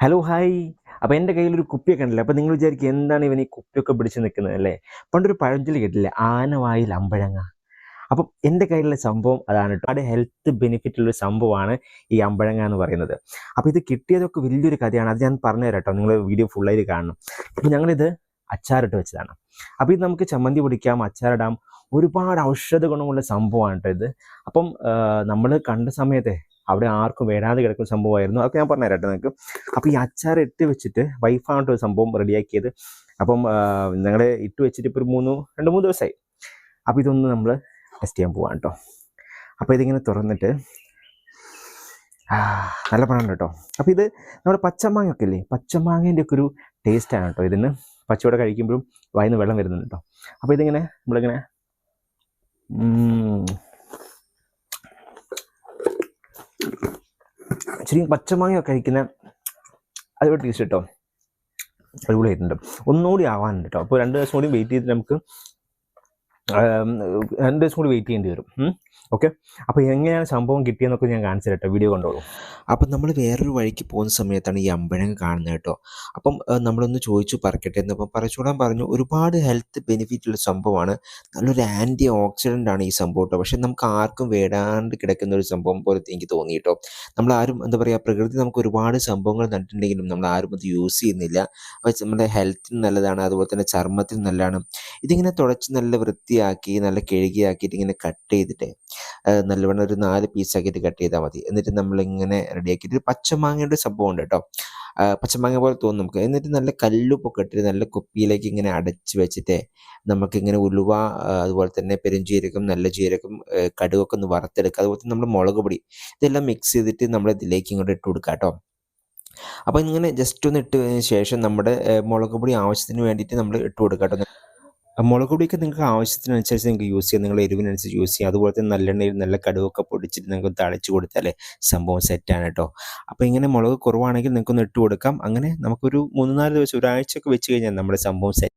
Hello hi. അപ്പോൾ എൻ്റെ കയ്യിലൊരു കുപ്പിയൊക്കെ ഉണ്ടല്ലോ. അപ്പോൾ നിങ്ങൾ വിചാരിക്കും എന്താണ് ഇവൻ ഈ കുപ്പിയൊക്കെ പിടിച്ച് നിൽക്കുന്നത് അല്ലേ? പണ്ടൊരു പഴഞ്ചൊല്ല് കേട്ടില്ലേ, ആനവായിൽ അമ്പഴങ്ങ. അപ്പം എൻ്റെ കയ്യിലുള്ള സംഭവം അതാണ് കേട്ടോ. ഒരുപാട് ഹെൽത്ത് ബെനിഫിറ്റ് ഉള്ളൊരു സംഭവമാണ് ഈ അമ്പഴങ്ങ എന്ന് പറയുന്നത്. അപ്പോൾ ഇത് കിട്ടിയതൊക്കെ വലിയൊരു കഥയാണ്. അത് ഞാൻ പറഞ്ഞു തരാം കേട്ടോ, നിങ്ങൾ വീഡിയോ ഫുള്ളായിട്ട് കാണണം. അപ്പോൾ ഞങ്ങളിത് അച്ചാറിട്ട് വെച്ചതാണ്. അപ്പോൾ ഇത് നമുക്ക് ചമ്മന്തി പൊടിക്കാം, അച്ചാറിടാം. ഒരുപാട് ഔഷധ ഗുണമുള്ള സംഭവമാണ് കേട്ടോ ഇത്. അപ്പം നമ്മൾ കണ്ട സമയത്തെ അവിടെ ആർക്കും വേണ്ടാതെ കിടക്കുന്ന സംഭവമായിരുന്നു. അതൊക്കെ ഞാൻ പറഞ്ഞു തരാം കേട്ടോ നിങ്ങൾക്ക്. അപ്പോൾ ഈ അച്ചാർ ഇട്ട് വെച്ചിട്ട് വൈഫാണ് കേട്ടോ സംഭവം റെഡിയാക്കിയത്. അപ്പം ഞങ്ങൾ ഇട്ട് വെച്ചിട്ട് ഇപ്പോൾ ഒരു 2-3 ദിവസമായി. അപ്പോൾ ഇതൊന്ന് നമ്മൾ ടെസ്റ്റ് ചെയ്യാൻ പോവാണ് കേട്ടോ. അപ്പോൾ ഇതിങ്ങനെ തുറന്നിട്ട് നല്ല പണമുണ്ട് കേട്ടോ. അപ്പോൾ ഇത് നമ്മുടെ പച്ചമാങ്ങ ഒക്കെ ഇല്ലേ, പച്ചമാങ്ങേൻ്റെ ഒക്കെ ഒരു ടേസ്റ്റാണ് കേട്ടോ ഇതിന്. പച്ചയോടെ കഴിക്കുമ്പോഴും വായിന്ന് വെള്ളം വരുന്നുണ്ട് കേട്ടോ. അപ്പോൾ ഇതിങ്ങനെ നമ്മളിങ്ങനെ ശരിക്കും പച്ചമാങ്ങ കഴിക്കുന്ന അതൊരു ടേസ്റ്റ് കേട്ടോ, അടിപൊളിയായിട്ടുണ്ട്. ഒന്നുകൂടി ആവാനുണ്ട് കേട്ടോ. അപ്പോൾ 2 ദിവസം കൂടി വെയിറ്റ് ചെയ്തിട്ട് നമുക്ക് 2 ദിവസം കൂടി വെയിറ്റ് ചെയ്യേണ്ടി വരും. ഓക്കെ. അപ്പോൾ എങ്ങനെയാണ് സംഭവം കിട്ടിയെന്നൊക്കെ ഞാൻ കാണിച്ചു തരട്ടെ, വീഡിയോ കണ്ടോളൂ. അപ്പം നമ്മൾ വേറൊരു വഴിക്ക് പോകുന്ന സമയത്താണ് ഈ അമ്പഴങ്ങ കാണുന്നത് കേട്ടോ. അപ്പം നമ്മളൊന്ന് ചോദിച്ചു പറിക്കട്ടെ എന്നപ്പം പറിച്ചോടാൻ പറഞ്ഞു. ഒരുപാട് ഹെൽത്ത് ബെനിഫിറ്റ് ഉള്ള സംഭവമാണ്. നല്ലൊരു ആൻറ്റി ഓക്സിഡൻ്റ് ആണ് ഈ സംഭവം കേട്ടോ. പക്ഷെ നമുക്ക് ആർക്കും വേടാണ്ട് കിടക്കുന്ന ഒരു സംഭവം പോലെ എനിക്ക് തോന്നി കേട്ടോ. നമ്മളാരും എന്താ പറയുക, പ്രകൃതി നമുക്ക് ഒരുപാട് സംഭവങ്ങൾ നട്ടിട്ടുണ്ടെങ്കിലും നമ്മൾ ആരും അത് യൂസ് ചെയ്യുന്നില്ല. അപ്പോൾ നമ്മുടെ ഹെൽത്തിന് നല്ലതാണ്, അതുപോലെ തന്നെ ചർമ്മത്തിന് നല്ലതാണ്. ഇതിങ്ങനെ തുടച്ച് നല്ല വൃത്തിയാക്കി നല്ല കഴുകിയാക്കിയിട്ട് ഇങ്ങനെ കട്ട് ചെയ്തിട്ട് നല്ലവണ്ണം ഒരു 4 പീസാക്കിയിട്ട് കട്ട് ചെയ്താൽ മതി. എന്നിട്ട് നമ്മളിങ്ങനെ റെഡിയാക്കിയിട്ട് പച്ചമാങ്ങയുടെ സംഭവം ഉണ്ട് കേട്ടോ. പച്ചമാങ്ങ പോലെ തോന്നും നമുക്ക്. എന്നിട്ട് നല്ല കല്ലുപ്പൊക്കെ ഇട്ടിട്ട് നല്ല കുപ്പിയിലേക്ക് ഇങ്ങനെ അടച്ച് വെച്ചിട്ട് നമുക്കിങ്ങനെ ഉലുവ, അതുപോലെ തന്നെ പെരുംജീരകം, നല്ല ജീരകം, കടുകൊക്കെ ഒന്ന് വറുത്തെടുക്കുക. അതുപോലെ തന്നെ നമ്മൾ മുളക് പൊടി ഇതെല്ലാം മിക്സ് ചെയ്തിട്ട് നമ്മൾ ഇതിലേക്ക് ഇങ്ങോട്ട് ഇട്ട് കൊടുക്കുക കേട്ടോ. അപ്പോൾ ഇങ്ങനെ ജസ്റ്റ് ഒന്ന് ഇട്ടതിന് ശേഷം നമ്മുടെ മുളക് പൊടി ആവശ്യത്തിന് വേണ്ടിയിട്ട് നമ്മൾ ഇട്ട് കൊടുക്കുക കേട്ടോ. മുളക് പൊടിയൊക്കെ നിങ്ങൾക്ക് ആവശ്യത്തിനനുസരിച്ച് നിങ്ങൾക്ക് യൂസ് ചെയ്യാം, നിങ്ങളുടെ എരിവിനനുസരിച്ച് യൂസ് ചെയ്യാം. അതുപോലെ തന്നെ നല്ലെണ്ണയിൽ നല്ല കടുവൊക്കെ പൊടിച്ചിട്ട് നിങ്ങൾക്ക് തളിച്ച് കൊടുത്താലേ സംഭവം സെറ്റാണ് കേട്ടോ. അപ്പോൾ ഇങ്ങനെ മുളക് കുറവാണെങ്കിൽ നിങ്ങൾക്കൊന്ന് ഇട്ട് കൊടുക്കാം. അങ്ങനെ നമുക്കൊരു 3-4 ദിവസം, ഒരാഴ്ചയൊക്കെ വെച്ച് കഴിഞ്ഞാൽ നമ്മുടെ സംഭവം സെറ്റ്.